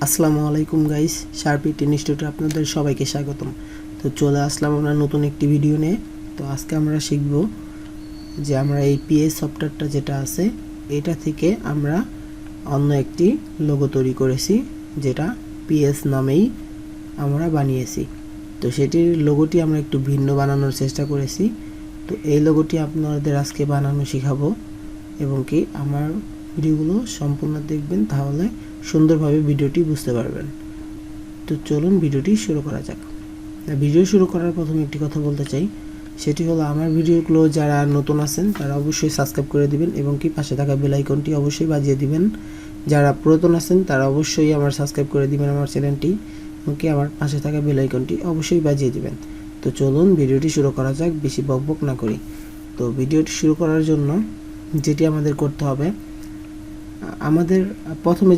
আসসালামু আলাইকুম গাইস, শার্পি ইনস্টিটিউটে আপনাদের সবাইকে স্বাগতম। তো চলে আসলাম আমরা নতুন একটি ভিডিও নিয়ে। তো আজকে আমরা শিখব যে আমরা এই পিএস সফটওয়্যারটা যেটা আছে এটা থেকে আমরা অন্য একটি লোগো তৈরি করেছি, যেটা পিএস নামেই আমরা বানিয়েছি। তো সেটির লোগোটি আমরা একটু ভিন্ন বানানোর চেষ্টা করেছি। তো এই লোগোটি আপনাদের আজকে বানানো শেখাবো এবং কি আমার ভিডিওগুলো সম্পূর্ণ দেখবেন, তাহলে সুন্দরভাবে ভিডিওটি বুঝতে পারবেন। তো চলুন ভিডিওটি শুরু করা যাক। ভিডিও শুরু করার প্রথমে একটি কথা বলতে চাই, সেটি হলো আমার ভিডিওগুলো যারা নতুন আছেন তারা অবশ্যই সাবস্ক্রাইব করে দিবেন এবং কি পাশে থাকা বেল আইকনটি অবশ্যই বাজিয়ে দিবেন। যারা পুরাতন আছেন তারা অবশ্যই আমার সাবস্ক্রাইব করে দিবেন আমার চ্যানেলটি, এবং কি আমার পাশে থাকা বেল আইকনটি অবশ্যই বাজিয়ে দিবেন। তো চলুন ভিডিওটি শুরু করা যাক, বেশি বকবক না করি। তো ভিডিওটি শুরু করার জন্য যেটি আমাদের করতে হবে, আমাদের প্রথমে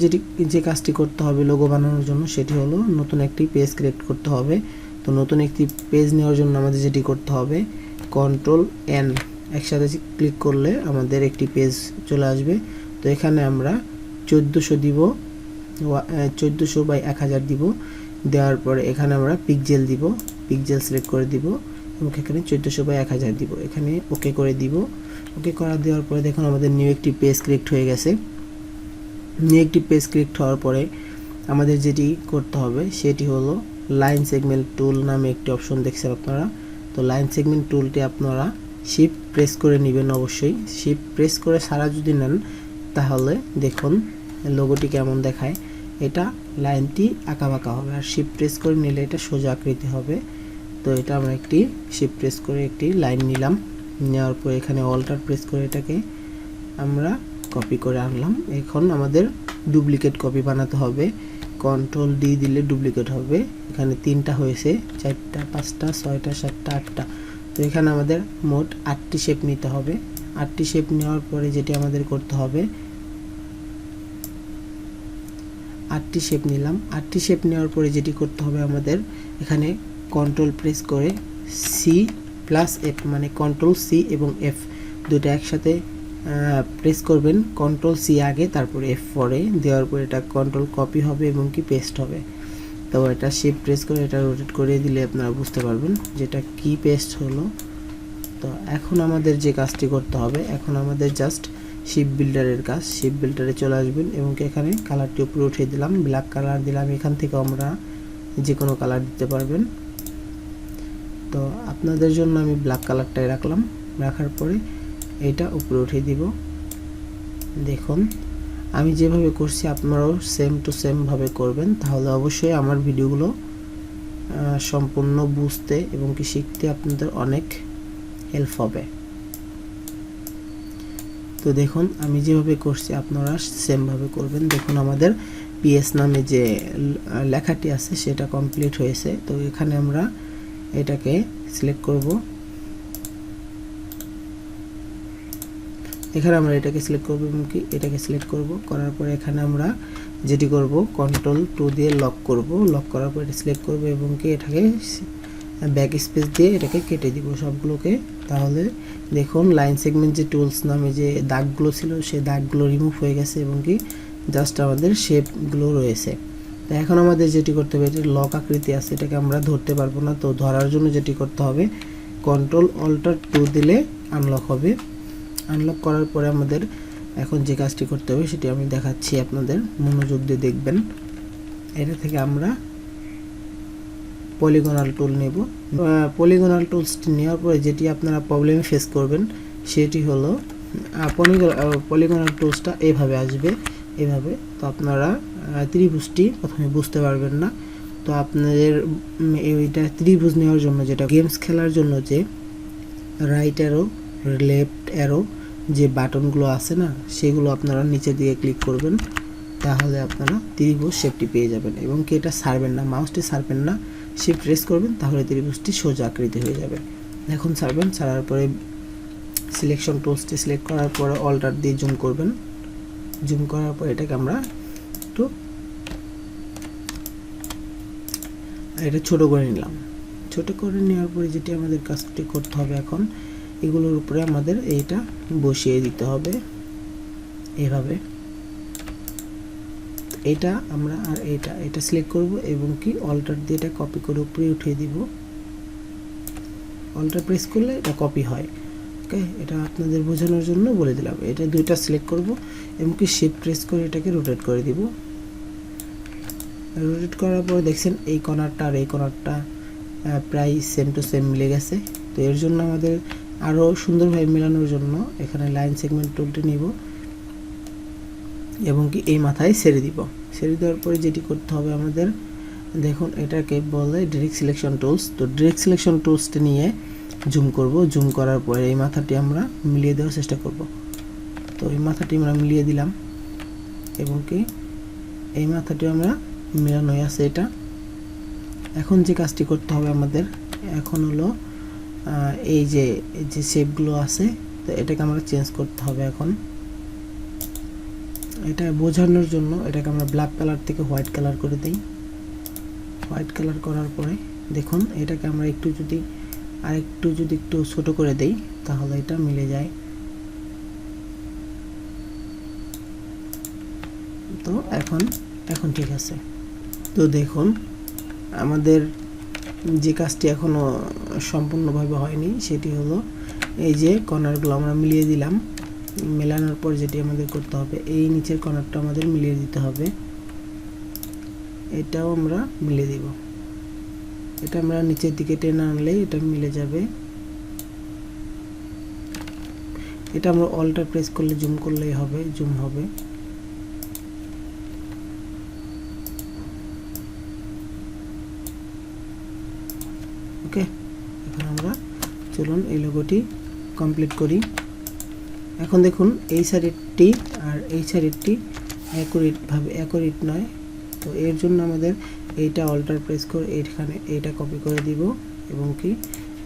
যে কাজটি করতে হবে লোগো বানানোর জন্য, সেটি হলো নতুন একটি পেজ ক্রিয়েট করতে হবে। তো নতুন একটি পেজ নেওয়ার জন্য আমাদের যেটি করতে হবে, কন্ট্রোল এন একসাথে ক্লিক করলে আমাদের একটি পেজ চলে আসবে। তো এখানে আমরা 1400 দিব, 1400 বাই 1000 দিব। দেওয়ার পরে এখানে আমরা পিক্সেল দিব, পিক্সেল সিলেক্ট করে দিব এবং এখানে 1400 বাই 1000 দিব। এখানে ওকে করে দিব। ওকে করা দেওয়ার পরে দেখুন আমাদের নিউ একটি পেজ ক্রিয়েট হয়ে গেছে। নিউ একটি পেজ ক্লিক হওয়ার পরে আমাদের যেটি করতে হবে সেটি হলো লাইন সেগমেন্ট টুল নামে একটি অপশন দেখছেন আপনারা। তো লাইন সেগমেন্ট টুলটি আপনারা শিফট প্রেস করে নেবেন, অবশ্যই শিফট প্রেস করে সারা যদি নেন তাহলে দেখুন লোগোটি কেমন দেখায়। এটা লাইনটি আঁকাবাঁকা হবে, আর শিফট প্রেস করে নিলে এটা সোজা আকৃতি হবে। তো এটা আমরা একটি শিফট প্রেস করে একটি লাইন নিলাম। নেওয়ার পর এখানে অল্টার প্রেস করে এটাকে আমরা কপি করে আনলাম। এখন আমাদের ডুপ্লিকেট কপি বানাতে হবে। কন্ট্রোল ডি দিলে ডুপ্লিকেট হবে। এখানে 3টা হয়েছে, 4টা 5টা 6টা 7টা 8টা। তো এখানে আমাদের মোট 8টি শেপ নিতে হবে। 8টি শেপ নেওয়ার পরে যেটি আমাদের করতে হবে, 8টি শেপ নিলাম। 8টি শেপ নেওয়ার পরে যেটি করতে হবে আমাদের, এখানে কন্ট্রোল প্রেস করে C+F মানে কন্ট্রোল সি এবং এফ দুটো একসাথে প্রেস করবেন। কন্ট্রোল সি আগে, তারপরে এফ পরে। দেওয়ার পরে এটা কন্ট্রোল কপি হবে এবং কি পেস্ট হবে। তো এটা শিফট প্রেস করে এটা রোটেট করে দিলে আপনারা বুঝতে পারবেন যেটা কি পেস্ট হলো। তো এখন আমাদের যে কাজটি করতে হবে, এখন আমাদের জাস্ট শিপ বিল্ডারের কাজ। শিপ বিল্ডারে চলে আসবেন এবং কি এখানে কালারটি উপরে উঠিয়ে দিলাম, ব্ল্যাক কালার দিলাম। এখান থেকে আমরা যে কোনো কালার দিতে পারবেন। তো আপনাদের জন্য আমি ব্ল্যাক কালারটাই রাখলাম। রাখার পরে এটা উপরে উঠিয়ে দিব। দেখুন আমি যেভাবে করছি আপনারাও সেম টু সেম ভাবে করবেন, তাহলে অবশ্যই আমার ভিডিওগুলো সম্পূর্ণ বুঝতে এবং কি শিখতে আপনাদের অনেক হেল্প হবে। তো দেখুন আমি যেভাবে করছি আপনারা সেম ভাবে করবেন। দেখুন আমাদের পিএস নামে যে লেখাটি আছে সেটা কমপ্লিট হয়েছে। তো এখানে আমরা এটাকে সিলেক্ট করব। এখানে আমরা এটাকে সিলেক্ট করব এবং কি এটাকে সিলেক্ট করব। করার পরে এখানে আমরা যেটি করব, কন্ট্রোল 2 দিয়ে লক করব। লক করার পরে এটা সিলেক্ট করব এবং কি এটাকে ব্যাক স্পেস দিয়ে এটাকে কেটে দিব সবগুলোকে। তাহলে দেখুন লাইন সেগমেন্ট যে টুলস নামে যে দাগগুলো ছিল সেই দাগগুলো রিমুভ হয়ে গেছে এবং কি জাস্ট আমাদের শেপগুলো রয়েছে। তো এখন আমাদের যেটি করতে হবে, এটি লক আকৃতি আছে, এটাকে আমরা ধরতে পারবো না। তো ধরার জন্য যেটি করতে হবে, কন্ট্রোল অল্টার 2 দিলে আনলক হবে। আনলক করার পরে আমাদের এখন যে কাজটি করতে হবে সেটি আমি দেখাচ্ছি, আপনাদের মনোযোগ দিয়ে দেখবেন। এটা থেকে আমরা পলিগনাল টুল নেব। পলিগনাল টুলসটি নেওয়ার পরে যেটি আপনারা প্রবলেম ফেস করবেন সেটি হলো পলিগনাল টুলসটা এভাবে আসবে, এভাবে। তো আপনারা ত্রিভুজটি প্রথমে বুঝতে পারবেন না। তো আপনাদের এইটা ত্রিভুজ নেওয়ার জন্য, যেটা গেমস খেলার জন্য যে রাইট অ্যারো লেফট অ্যারো যে বাটনগুলো আছে না, সেগুলো আপনারা নিচে দিয়ে ক্লিক করবেন, তাহলে আপনারা ত্রিভুজ শেপটি পেয়ে যাবেন। এবং কি এটা ছাড়বেন না, মাউসটি ছাড়বেন না, শিফট প্রেস করবেন, তাহলে ত্রিভুজটি সোজা আকৃতি হয়ে যাবে। এখন ছাড়বেন, ছাড়ার পরে সিলেকশন টুলসটি সিলেক্ট করার পরে অল্টার দিয়ে জুম করবেন। জুম করার পর এটাকে আমরা একটু এটা ছোট করে নিলাম। ছোট করে নেওয়ার পরে যেটি আমাদের কাজটি করতে হবে, এখন এগুলোর উপরে আমাদের এইটা বসিয়ে দিতে হবে এভাবে। এটা আমরা আর এটা সিলেক্ট করব এবং কি অল্টার দিয়ে এটা কপি করে উপরে উঠিয়ে দিব। অল্টার প্রেস করলে এটা কপি হয়। ওকে, এটা আপনাদের বোঝানোর জন্য বলে দিলাম। এটা দুইটা সিলেক্ট করব এবং কি শিফট প্রেস করে এটাকে রোটেট করে দিব। রোটেট করার পর দেখছেন এই কর্নারটা আর এই কর্নারটা প্রায় সেম টু সেম মিলে গেছে। তো এর জন্য আমাদের আরও সুন্দরভাবে মেলানোর জন্য এখানে লাইন সেগমেন্ট টুলটি নিব এবং কি এই মাথায় ছেড়ে দিব। ছেড়ে দেওয়ার পরে যেটি করতে হবে আমাদের, দেখুন এটাকে বলে ডাইরেক্ট সিলেকশন টুলস। তো ডাইরেক্ট সিলেকশন টুলসটি নিয়ে জুম করব। জুম করার পরে এই মাথাটি আমরা মিলিয়ে দেওয়ার চেষ্টা করব। তো এই মাথাটি আমরা মিলিয়ে দিলাম এবং কি এই মাথাটি আমরা মিলানো আছে এটা। এখন যে কাজটি করতে হবে আমাদের এখন হলো এই যে শেপগুলো আছে, তো এটাকে আমরা চেঞ্জ করতে হবে। এখন এটা বোঝানোর জন্য এটাকে আমরা ব্ল্যাক কালার থেকে হোয়াইট কালার করে দেই। হোয়াইট কালার করার পরে দেখুন এটাকে আমরা একটু যদি একটু ছোট করে দেই তাহলে এটা মিলে যায়। তো এখন ঠিক আছে। তো দেখুন আমাদের যে কাজটি এখনো সম্পূর্ণভাবে হয়নি সেটি হলো এই যে কর্নারগুলো আমরা মিলিয়ে দিলাম। মেলানোর পর যেটি আমাদের করতে হবে এই নিচের কর্নারটা আমাদের মিলিয়ে দিতে হবে। এটাও আমরা মিলিয়ে দিব। এটা আমরা নিচের দিকে টেনে আনলেই এটা মিলে যাবে। এটা আমরা অল্টার প্রেস করলে জুম করলেই হবে, জুম হবে। ওকে, এখন আমরা চলুন এই লোগোটি কমপ্লিট করি। এখন দেখুন এই সাইডটি আর এই সাইডটি অ্যাকুরেট নয়। তো এর জন্য আমাদের এইটা অল্টার প্রেস করে এখানে এইটা কপি করে দিব এবং কি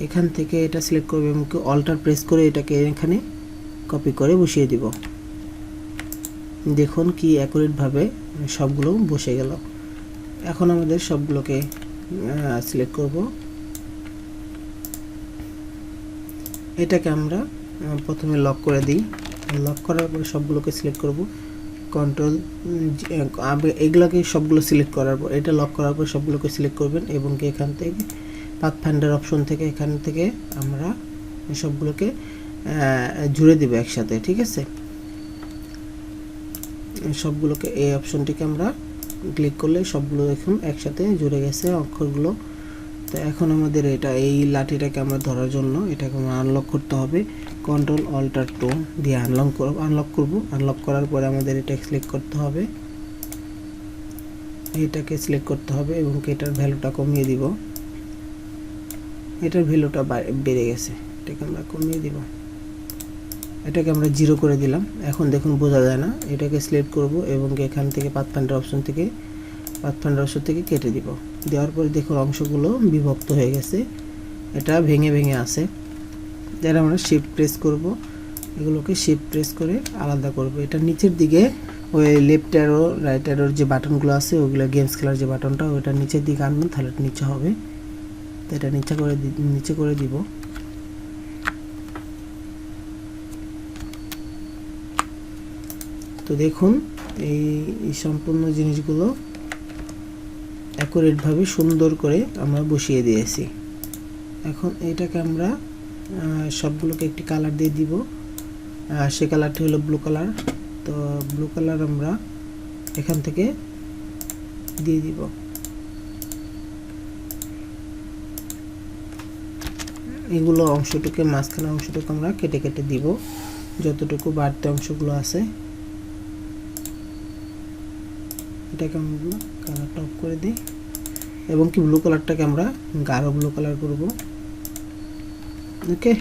এখান থেকে এটা সিলেক্ট করব এবং কি অল্টার প্রেস করে এটাকে এখানে কপি করে বসিয়ে দিব। দেখুন কি অ্যাকুরেটভাবে সবগুলো বসে গেল। এখন আমাদের সবগুলোকে সিলেক্ট করব। এটাকে আমরা প্রথমে লক করে দিই। লক করার পর সবগুলোকে সিলেক্ট করব। কন্ট্রোল এগুলোকে সবগুলো সিলেক্ট করার পর এটা লক করার পর সবগুলোকে সিলেক্ট করবেন এবং কি এখান থেকে পাথফাইন্ডার অপশন থেকে এখান থেকে আমরা সবগুলোকে জুড়ে দিব একসাথে। ঠিক আছে, সবগুলোকে এই অপশনটিকে আমরা ক্লিক করলে সবগুলো এখন একসাথে জুড়ে গেছে অক্ষরগুলো। তো এখন আমাদের এই লাঠিটাকে আমরা ধরার জন্য এটাকে আমরা আনলক করতে হবে। কন্ট্রোল অল্টার টু দিয়ে আনলক করব। আনলক করার পরে আমাদের এটা সিলেক্ট করতে হবে, এটাকে সিলেক্ট করতে হবে এবং এটার ভ্যালুটা কমিয়ে দিব। এটার ভ্যালুটা বেড়ে গেছে, এটাকে আমরা কমিয়ে দিব। এটাকে আমরা 0 করে দিলাম। এখন দেখুন বোঝা যায় না। এটাকে সিলেক্ট করব এবং এখান থেকে পাথফাইন্ডার অপশন থেকে কেটে দিব। দেওয়ার পরে দেখুন অংশগুলো বিভক্ত হয়ে গেছে, এটা ভেঙে ভেঙে আছে। যারা আমরা শিফট প্রেস করব, এগুলোকে শিফট প্রেস করে আলাদা করব। এটা নিচের দিকে ওই লেফট অ্যারো রাইট অ্যারোর যে বাটনগুলো আছে ওগুলো গেমস খেলার যে বাটনটা ওইটা নিচের দিকে আনবেন তাহলে এটা নিচে হবে। তো এটা নিচে করে দিব। তো দেখুন এই সম্পূর্ণ জিনিসগুলো অ্যাকুরেটভাবে সুন্দর করে আমরা বসিয়ে দিয়েছি। এখন এটাকে আমরা সবগুলোকে একটি কালার দিয়ে দিব। সে কালারটি হলো ব্লু কালার। তো ব্লু কালার আমরা এখান থেকে দিয়ে দিব। এগুলো অংশটুকু মাঝখানে অংশটুকু আমরা কেটে কেটে দিব, যতটুকু বাড়তি অংশগুলো আছে। এটাকে আমরা কালারটা অফ করে দিই এবং কি ব্লু কালারটাকে আমরা গাঢ় ব্লু কালার করব। ওকে,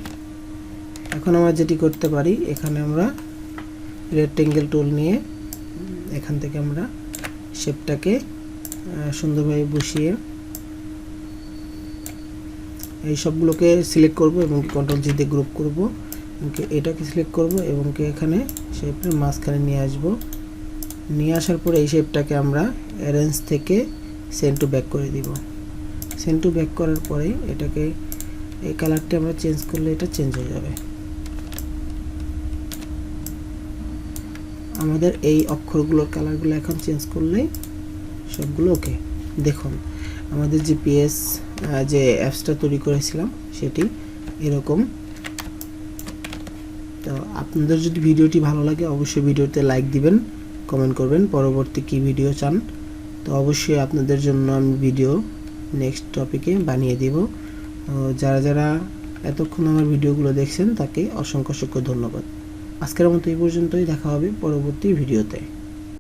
এখন আমরা যেটি করতে পারি এখানে আমরা রেক্টেঙ্গেল টুল নিয়ে এখান থেকে আমরা শেপটাকে সুন্দরভাবে বসিয়ে এই সবগুলোকে সিলেক্ট করব এবং কন্ট্রোল জি দিয়ে গ্রুপ করব। এটাকে সিলেক্ট করব এবং এখানে শেপের মাঝখানে নিয়ে আসব। নিয়ে আসার পরে এই শেপটাকে আমরা অ্যারেঞ্জ থেকে সেন্ড টু ব্যাক করে দিব। সেন্ড টু ব্যাক করার পরে এটাকে এই কালারটা আমরা চেঞ্জ করলে এটা চেঞ্জ হয়ে যাবে। আমাদের এই অক্ষরগুলোর কালারগুলো এখন চেঞ্জ করলেই সবগুলো ওকে। দেখুন আমাদের যে পিএস যে অ্যাপসটা তৈরি করেছিলাম সেটি এরকম। তো আপনাদের যদি ভিডিওটি ভালো লাগে অবশ্যই ভিডিওতে লাইক দিবেন, কমেন্ট করবেন পরবর্তী কি ভিডিও চান। তো অবশ্যই আপনাদের জন্য আমি ভিডিও নেক্সট টপিকে বানিয়ে দিব। যারা যারা এতক্ষণ আমার ভিডিওগুলো দেখছেন তাকে অসংখ্য অসংখ্য ধন্যবাদ। আজকের মতো এই পর্যন্তই, দেখা হবে পরবর্তী ভিডিওতে।